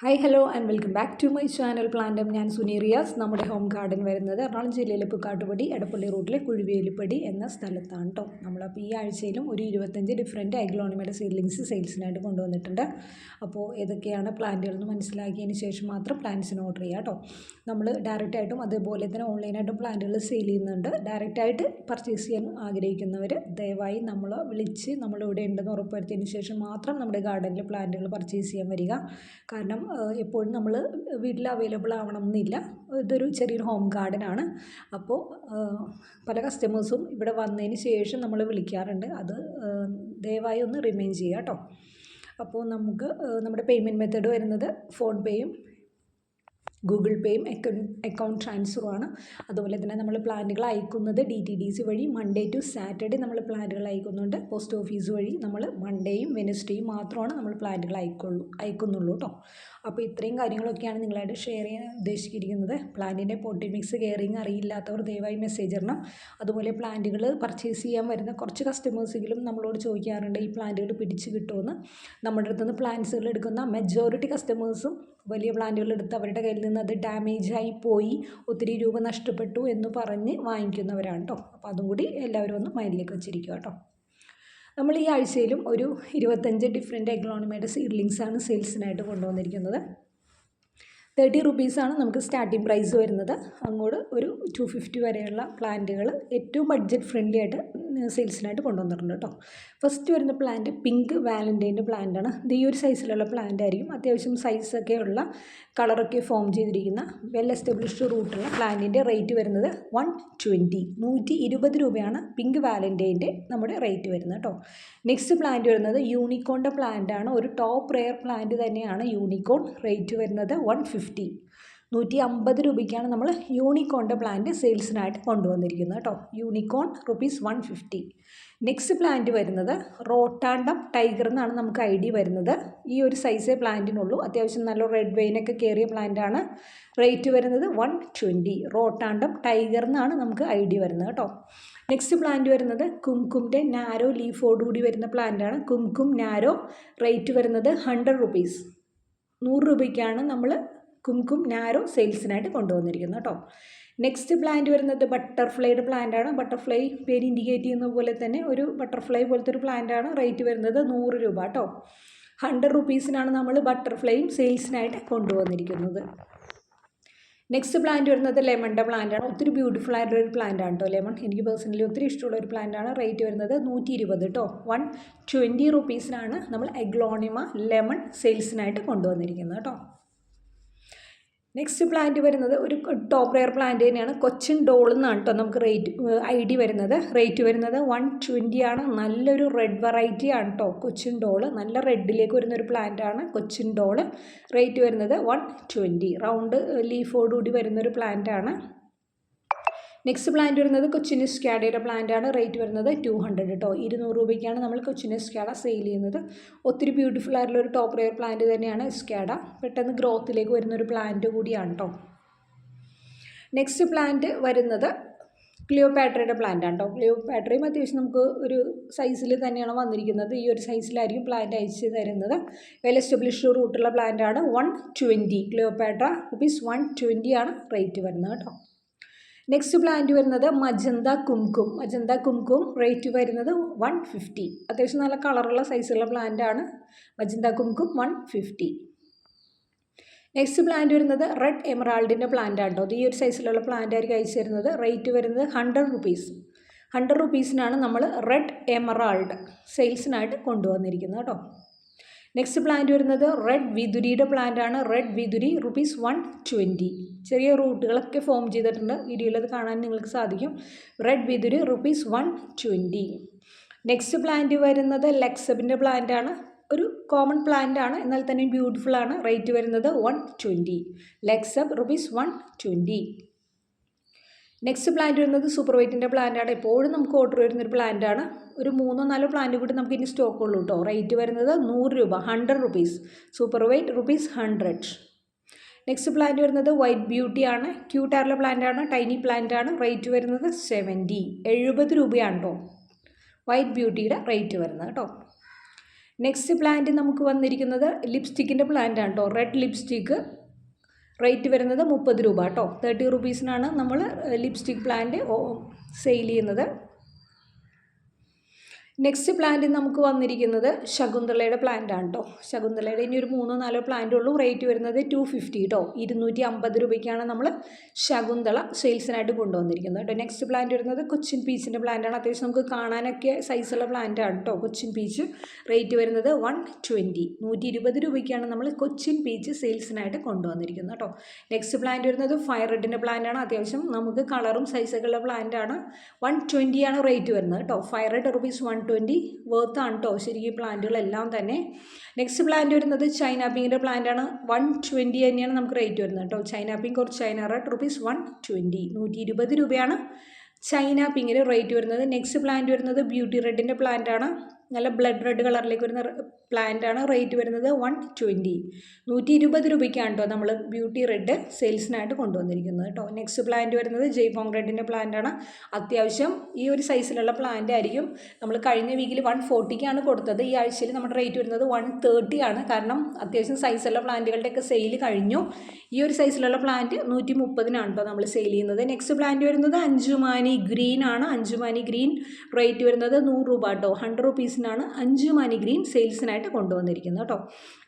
Hi hello and welcome back to my channel പ്ലാന്റം. ഞാൻ സുനി റിയാസ്. നമ്മുടെ ഹോം ഗാർഡൻ വരുന്നത് എറണാകുളം ജില്ലയിലെ പുക്കാട്ടുപടി എടപ്പള്ളി റൂട്ടിലെ കുഴിവേലിപ്പടി എന്ന സ്ഥലത്താണ് കേട്ടോ. നമ്മളപ്പോൾ ഈ ആഴ്ചയിലും ഒരു 25 ഡിഫറെൻറ്റ് അഗ്ലോണിമയുടെ സീഡ്ലിങ്സ് സെയിൽസിനായിട്ട് കൊണ്ടുവന്നിട്ടുണ്ട്. അപ്പോൾ ഏതൊക്കെയാണ് പ്ലാന്റുകളെന്ന് മനസ്സിലാക്കിയതിന് ശേഷം മാത്രം പ്ലാന്റ്സിന് ഓർഡർ ചെയ്യുക കേട്ടോ. നമ്മൾ ഡയറക്റ്റായിട്ടും അതേപോലെ തന്നെ ഓൺലൈനായിട്ടും പ്ലാന്റുകൾ സെയിൽ ചെയ്യുന്നുണ്ട്. ഡയറക്റ്റായിട്ട് പർച്ചേസ് ചെയ്യാൻ ആഗ്രഹിക്കുന്നവർ ദയവായി നമ്മൾ വിളിച്ച് നമ്മളിവിടെ ഉണ്ടെന്ന് ഉറപ്പുവരുത്തിയതിന് ശേഷം മാത്രം നമ്മുടെ ഗാർഡനിൽ പ്ലാന്റുകൾ പർച്ചേസ് ചെയ്യാൻ വരിക. കാരണം എപ്പോഴും നമ്മൾ വീട്ടിൽ അവൈലബിൾ ആവണം എന്നില്ല. ഇതൊരു ചെറിയൊരു ഹോം ഗാർഡനാണ്. അപ്പോൾ പല കസ്റ്റമേഴ്സും ഇവിടെ വന്നതിന് ശേഷം നമ്മൾ വിളിക്കാറുണ്ട്. അത് ദയവായി ഒന്ന് റിമൈൻ ചെയ്യുക കേട്ടോ. അപ്പോൾ നമുക്ക് നമ്മുടെ പേയ്മെൻറ്റ് മെത്തേഡ് വരുന്നത് ഫോൺ പേയും ഗൂഗിൾ പേയും അക്കൗണ്ട് ട്രാൻസ്ഫറുമാണ്. അതുപോലെ തന്നെ നമ്മൾ പ്ലാന്റുകൾ അയക്കുന്നത് DTDC വഴി മൺഡേ ടു സാറ്റർഡേ നമ്മൾ പ്ലാന്റുകൾ അയക്കുന്നുണ്ട്. പോസ്റ്റ് ഓഫീസ് വഴി നമ്മൾ മൺഡേയും വെനസ്ഡേയും മാത്രമാണ് നമ്മൾ പ്ലാന്റുകൾ അയക്കുന്നുള്ളൂ കേട്ടോ. അപ്പോൾ ഇത്രയും കാര്യങ്ങളൊക്കെയാണ് നിങ്ങളായിട്ട് ഷെയർ ചെയ്യാൻ ഉദ്ദേശിച്ചിരിക്കുന്നത്. പ്ലാന്റിൻ്റെ പോട്ടി മിക്സ് കെയറിങ് അറിയില്ലാത്തവർ ദയവായി മെസ്സേജ് ഇടണം. അതുപോലെ പ്ലാന്റുകൾ പർച്ചേസ് ചെയ്യാൻ വരുന്ന കുറച്ച് കസ്റ്റമേഴ്സെങ്കിലും നമ്മളോട് ചോദിക്കാറുണ്ട് ഈ പ്ലാന്റുകൾ പിടിച്ച് കിട്ടുമെന്ന്. നമ്മുടെ അടുത്തുനിന്ന് പ്ലാന്റ്സുകൾ എടുക്കുന്ന മെജോറിറ്റി കസ്റ്റമേഴ്സും വലിയ പ്ലാന്റുകൾ എടുത്ത് അവരുടെ കയ്യിൽ നിന്ന് അത് ഡാമേജായി പോയി ഒത്തിരി രൂപ നഷ്ടപ്പെട്ടു എന്ന് പറഞ്ഞ് വാങ്ങിക്കുന്നവരാണ് കേട്ടോ. അപ്പോൾ അതും കൂടി എല്ലാവരും ഒന്ന് മൈൻഡിലേക്ക് വെച്ചിരിക്കുക കേട്ടോ. നമ്മൾ ഈ ആഴ്ചയിലും ഒരു 25 ഡിഫറെൻറ്റ് അഗ്ലോണിമയുടെ സീഡ്ലിങ്സാണ് സെയിൽസിനായിട്ട് കൊണ്ടുവന്നിരിക്കുന്നത്. 30 റുപ്പീസാണ് നമുക്ക് സ്റ്റാർട്ടിംഗ് പ്രൈസ് വരുന്നത്. അങ്ങോട്ട് ഒരു 250 വരെയുള്ള പ്ലാന്റുകൾ ഏറ്റവും ബഡ്ജറ്റ് ഫ്രണ്ട്ലി ആയിട്ട് സെയിൽസിനായിട്ട് കൊണ്ടുവന്നിട്ടുണ്ട് കേട്ടോ. ഫസ്റ്റ് വരുന്ന പ്ലാന്റ് പിങ്ക് വാലൻറ്റൈൻ്റെ പ്ലാന്റാണ്. ഇത് ഈ ഒരു സൈസിലുള്ള പ്ലാന്റ് ആയിരിക്കും. അത്യാവശ്യം സൈസൊക്കെ ഉള്ള കളറൊക്കെ ഫോം ചെയ്തിരിക്കുന്ന വെൽ എസ്റ്റാബ്ലിഷ്ഡ് റൂട്ടുള്ള പ്ലാന്റിൻ്റെ റേറ്റ് വരുന്നത് 120 രൂപയാണ് പിങ്ക് വാലൻറ്റൈൻ്റെ നമ്മുടെ റേറ്റ് വരുന്നത് കേട്ടോ. നെക്സ്റ്റ് പ്ലാന്റ് വരുന്നത് യൂണിക്കോണിൻ്റെ പ്ലാന്റാണ്. ഒരു ടോപ്പ് റെയർ പ്ലാന്റ് തന്നെയാണ് യൂണിക്കോൺ. റേറ്റ് വരുന്നത് 150 രൂപയ്ക്കാണ് നമ്മൾ യൂണിക്കോണിൻ്റെ പ്ലാന്റ് സെയിൽസിനായിട്ട് കൊണ്ടുവന്നിരിക്കുന്നത് കേട്ടോ. യൂണിക്കോൺ ₹150. നെക്സ്റ്റ് പ്ലാന്റ് വരുന്നത് റോട്ടാണ്ടം ടൈഗർ എന്നാണ് നമുക്ക് ID വരുന്നത്. ഈ ഒരു സൈസേ പ്ലാന്റിനുള്ളൂ. അത്യാവശ്യം നല്ല റെഡ് വെയിനൊക്കെ കയറിയ പ്ലാന്റാണ്. റേറ്റ് വരുന്നത് 120. റോട്ടാണ്ടം ടൈഗർ എന്നാണ് നമുക്ക് ID വരുന്നത് കേട്ടോ. നെക്സ്റ്റ് പ്ലാന്റ് വരുന്നത് കുംകുമിൻ്റെ നാരോ ലീഫോടുകൂടി വരുന്ന പ്ലാന്റാണ്. കുംകും നാരോ. റേറ്റ് വരുന്നത് 100 റുപ്പീസ്. 100 രൂപയ്ക്കാണ് നമ്മൾ കുംകും നാരോ സെയിൽസിനായിട്ട് കൊണ്ടുവന്നിരിക്കുന്നത് കേട്ടോ. നെക്സ്റ്റ് പ്ലാന്റ് വരുന്നത് ബട്ടർഫ്ലൈയുടെ പ്ലാന്റാണ്. ബട്ടർഫ്ലൈ പേര് ഇൻഡിക്കേറ്റ് ചെയ്യുന്ന പോലെ തന്നെ ഒരു ബട്ടർഫ്ലൈ പോലത്തെ ഒരു പ്ലാന്റാണ്. റേറ്റ് വരുന്നത് 100 രൂപ കേട്ടോ. 100 റുപ്പീസിനാണ് നമ്മൾ ബട്ടർഫ്ലൈയും സെയിൽസിനായിട്ട് കൊണ്ടുവന്നിരിക്കുന്നത്. നെക്സ്റ്റ് പ്ലാന്റ് വരുന്നത് ലെമണിൻ്റെ പ്ലാന്റാണ്. ഒത്തിരി ബ്യൂട്ടിഫുൾ ആയിട്ടുള്ളൊരു പ്ലാന്റാണ് കേട്ടോ ലെമൺ. എനിക്ക് പേഴ്സണലി ഒത്തിരി ഇഷ്ടമുള്ള ഒരു പ്ലാന്റാണ്. റേറ്റ് വരുന്നത് 120 കേട്ടോ. 120 റുപ്പീസിനാണ് നമ്മൾ അഗ്ലോണിമ ലെമൺ സെയിൽസിനായിട്ട് കൊണ്ടുവന്നിരിക്കുന്നത് കേട്ടോ. നെക്സ്റ്റ് പ്ലാന്റ് വരുന്നത് ഒരു ടോപ്പ് റെയർ പ്ലാന്റ് തന്നെയാണ്. കൊച്ചിൻ ഡോൾ എന്നാണ് കേട്ടോ നമുക്ക് ID വരുന്നത്. റേറ്റ് വരുന്നത് 120 ആണ്. നല്ലൊരു റെഡ് വെറൈറ്റി ആണ് കേട്ടോ കൊച്ചിൻ ഡോള്. നല്ല റെഡിലേക്ക് വരുന്നൊരു പ്ലാന്റാണ് കൊച്ചിൻ ഡോള്. റേറ്റ് വരുന്നത് 120. റൗണ്ട് ലീഫോടുകൂടി വരുന്നൊരു പ്ലാന്റാണ്. നെക്സ്റ്റ് പ്ലാന്റ് വരുന്നത് കൊച്ചിൻ എസ്കാഡയുടെ പ്ലാന്റാണ്. റേറ്റ് വരുന്നത് 200 കേട്ടോ. 200 രൂപയ്ക്കാണ് നമ്മൾ കൊച്ചിൻ എസ്കാഡ സെയിൽ ചെയ്യുന്നത്. ഒത്തിരി ബ്യൂട്ടിഫുൾ ആയിട്ടുള്ള ഒരു ടോപ്പ് റെയർ പ്ലാന്റ് തന്നെയാണ് എസ്കാഡ. പെട്ടെന്ന് ഗ്രോത്തിലേക്ക് വരുന്നൊരു പ്ലാന്റ് കൂടിയാണ് കേട്ടോ. നെക്സ്റ്റ് പ്ലാന്റ് വരുന്നത് ക്ലിയോപാട്രയുടെ പ്ലാന്റാണ് കേട്ടോ. ക്ലിയോപാട്രയും അത്യാവശ്യം നമുക്ക് ഒരു സൈസിൽ തന്നെയാണ് വന്നിരിക്കുന്നത്. ഈ ഒരു സൈസിലായിരിക്കും പ്ലാന്റ് അയച്ച് തരുന്നത്. വെൽ എസ്റ്റാബ്ലിഷ്ഡ് റൂട്ടുള്ള പ്ലാന്റാണ്. 120. ക്ലിയോപാട്ര ₹120 ആണ് റേറ്റ് വരുന്നത് കേട്ടോ. നെക്സ്റ്റ് പ്ലാന്റ് വരുന്നത് magenta kumkum. Magenta kumkum rate വരുന്നത് 150. അത്യാവശ്യം നല്ല കളറുള്ള സൈസുള്ള പ്ലാന്റാണ് മജന്ത കുംകും. 150. നെക്സ്റ്റ് പ്ലാന്റ് വരുന്നത് റെഡ് എമറാൾഡിൻ്റെ പ്ലാന്റാണ് കേട്ടോ. ഈ ഒരു സൈസിലുള്ള പ്ലാന്റ് ആയിരിക്കും അയച്ചു തരുന്നത്. റേറ്റ് വരുന്നത് 100 റുപ്പീസ്. 100 റുപ്പീസിനാണ് നമ്മൾ റെഡ് എമറാൾഡ് സെയിൽസിനായിട്ട് കൊണ്ടുവന്നിരിക്കുന്നത് കേട്ടോ. നെക്സ്റ്റ് പ്ലാന്റ് വരുന്നത് റെഡ് വിതുരിയുടെ പ്ലാന്റാണ്. റെഡ് വിതുരി ₹120. ചെറിയ റൂട്ടുകളൊക്കെ ഫോം ചെയ്തിട്ടുണ്ട്. വീഡിയോയിൽ അത് കാണാൻ നിങ്ങൾക്ക് സാധിക്കും. റെഡ് വിതുരി ₹120. നെക്സ്റ്റ് പ്ലാന്റ് വരുന്നത് ലെക്സബിൻ്റെ പ്ലാന്റാണ്. ഒരു കോമൺ പ്ലാന്റ് ആണ്, എന്നാൽ തന്നെ ബ്യൂട്ടിഫുൾ ആണ്. റേറ്റ് വരുന്നത് 120. ലെക്സബ് ₹120. നെക്സ്റ്റ് പ്ലാന്റ് വരുന്നത് സൂപ്പർ വൈറ്റിൻ്റെ പ്ലാന്റാണ്. എപ്പോഴും നമുക്ക് ഓർഡർ വരുന്നൊരു പ്ലാന്റാണ്. ഒരു 3-4 പ്ലാന്റ് കൂടി നമുക്ക് ഇനി സ്റ്റോക്ക് ഉള്ളൂ കേട്ടോ. റേറ്റ് വരുന്നത് 100 രൂപ. 100 rupees. Super white ₹100. Next plant വരുന്നത് വൈറ്റ് ബ്യൂട്ടി ആണ്. ക്യൂട്ടായിട്ടുള്ള പ്ലാന്റാണ്. ടൈനി പ്ലാന്റ് ആണ്. റേറ്റ് വരുന്നത് 70 രൂപയാണ് കേട്ടോ വൈറ്റ് ബ്യൂട്ടിയുടെ റേറ്റ് വരുന്നത് കേട്ടോ. നെക്സ്റ്റ് പ്ലാന്റ് നമുക്ക് വന്നിരിക്കുന്നത് ലിപ്സ്റ്റിക്കിൻ്റെ പ്ലാന്റ് ആണ് കേട്ടോ. റെഡ് ലിപ്സ്റ്റിക്ക് റേറ്റ് വരുന്നത് 30 രൂപ കേട്ടോ. 30 റുപ്പീസിനാണ് നമ്മൾ ലിപ്സ്റ്റിക് പ്ലാന്റ് സെയിൽ ചെയ്യുന്നത്. നെക്സ്റ്റ് പ്ലാന്റ് നമുക്ക് വന്നിരിക്കുന്നത് ശകുന്തളയുടെ പ്ലാന്റ് ആണ് കേട്ടോ. ശകുന്തളയുടെ ഇനി ഒരു 3-4 പ്ലാന്റ് ഉള്ളൂ. റേറ്റ് വരുന്നത് 250 കേട്ടോ. 250 രൂപയ്ക്കാണ് നമ്മൾ ശകുന്തള സെയിൽസിനായിട്ട് കൊണ്ടുവന്നിരിക്കുന്നത് കേട്ടോ. നെക്സ്റ്റ് പ്ലാന്റ് വരുന്നത് കൊച്ചിൻ പീച്ചിൻ്റെ പ്ലാന്റ് ആണ്. അത്യാവശ്യം നമുക്ക് കാണാനൊക്കെ സൈസുള്ള പ്ലാന്റ് ആണ് കേട്ടോ കൊച്ചിൻ പീച്ച്. റേറ്റ് വരുന്നത് 120, 120 രൂപയ്ക്കാണ് നമ്മൾ കൊച്ചിൻ പീച്ച് സെയിൽസിനായിട്ട് കൊണ്ടുവന്നിരിക്കുന്നത് കേട്ടോ. നെക്സ്റ്റ് പ്ലാന്റ് വരുന്നത് ഫയർ റെഡിൻ്റെ പ്ലാന്റ് ആണ്. അത്യാവശ്യം നമുക്ക് കളറും സൈസൊക്കെയുള്ള പ്ലാന്റ് ആണ്. 120 ആണ് റേറ്റ് വരുന്നത് കേട്ടോ. ഫയർ റെഡ് റുപ്പീസ് 120 വേർത്താണ് കേട്ടോ ശരിക്കും പ്ലാന്റുകളെല്ലാം തന്നെ. നെക്സ്റ്റ് പ്ലാന്റ് വരുന്നത് ചൈന പിങ്കിൻ്റെ പ്ലാന്റ് ആണ്. 120 തന്നെയാണ് നമുക്ക് റേറ്റ് വരുന്നത് കേട്ടോ. China pink or China red rupees 120, 120 രൂപയാണ് ചൈന പിങ്കിന് റേറ്റ് വരുന്നത്. നെക്സ്റ്റ് പ്ലാന്റ് വരുന്നത് ബ്യൂട്ടി റെഡിൻ്റെ പ്ലാന്റ് ആണ്. നല്ല ബ്ലഡ് റെഡ് കളറിലേക്ക് വരുന്ന പ്ലാന്റ് ആണ്. റേറ്റ് വരുന്നത് 120, 120 രൂപയ്ക്കാണ് കേട്ടോ നമ്മൾ ബ്യൂട്ടി റെഡ് സെയിൽസിനായിട്ട് കൊണ്ടുവന്നിരിക്കുന്നത് കേട്ടോ. നെക്സ്റ്റ് പ്ലാന്റ് വരുന്നത് ജയ്പോങ് റെഡിൻ്റെ പ്ലാന്റ് ആണ്. അത്യാവശ്യം ഈ ഒരു സൈസിലുള്ള പ്ലാന്റ് ആയിരിക്കും. നമ്മൾ കഴിഞ്ഞ വീക്കിൽ 140ക്കാണ് കൊടുത്തത്. ഈ ആഴ്ചയിൽ നമ്മുടെ റേറ്റ് വരുന്നത് 130 ആണ്. കാരണം അത്യാവശ്യം സൈസുള്ള പ്ലാന്റുകളുടെയൊക്കെ സെയിൽ കഴിഞ്ഞു. ഈ ഒരു സൈസിലുള്ള പ്ലാന്റ് 130-നാണ് കേട്ടോ നമ്മൾ സെയിൽ ചെയ്യുന്നത്. നെക്സ്റ്റ് പ്ലാന്റ് വരുന്നത് അഞ്ചുമാനി ഗ്രീൻ ആണ്. അഞ്ചുമാനി ഗ്രീൻ റേറ്റ് വരുന്നത് 100 രൂപ കേട്ടോ. 100 റുപ്പീസിനാണ് അഞ്ചുമാനി ഗ്രീൻ സെയിൽസിനായിട്ട് കൊണ്ടുവന്നിരിക്കുന്നത് കേട്ടോ.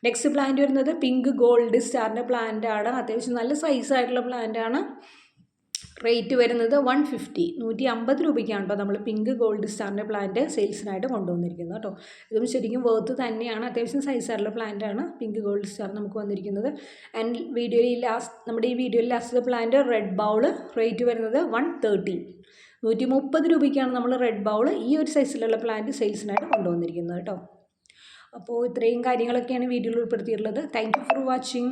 നെക്സ്റ്റ് പ്ലാന്റ് വരുന്നത് പിങ്ക് ഗോൾഡ് സ്റ്റാറിൻ്റെ പ്ലാന്റ് ആണ്. അത്യാവശ്യം നല്ല സൈസായിട്ടുള്ള പ്ലാന്റ് ആണ്. റേറ്റ് വരുന്നത് 150, 150 രൂപയ്ക്കാണ് കേട്ടോ നമ്മൾ പിങ്ക് ഗോൾഡ് സ്റ്റാറിൻ്റെ പ്ലാന്റ് സെയിൽസിനായിട്ട് കൊണ്ടുവന്നിരിക്കുന്നത് കേട്ടോ. ഇതും ശരിക്കും വേർത്ത് തന്നെയാണ്. അത്യാവശ്യം സൈസായിട്ടുള്ള പ്ലാന്റ് ആണ് പിങ്ക് ഗോൾഡ് സ്റ്റാർ നമുക്ക് വന്നിരിക്കുന്നത്. ആൻഡ് നമ്മുടെ ഈ വീഡിയോയിൽ last plant red bowl rate വരുന്നത് 130, 130 രൂപയ്ക്കാണ് നമ്മൾ റെഡ് ബൗൾ ഈ ഒരു സൈസിലുള്ള പ്ലാന്റ് സെയിൽസിനായിട്ട് കൊണ്ടുവന്നിരിക്കുന്നത് കേട്ടോ. അപ്പോൾ ഇത്രയും കാര്യങ്ങളൊക്കെയാണ് വീഡിയോയിൽ ഉൾപ്പെടുത്തിയിട്ടുള്ളത്. Thank you for watching.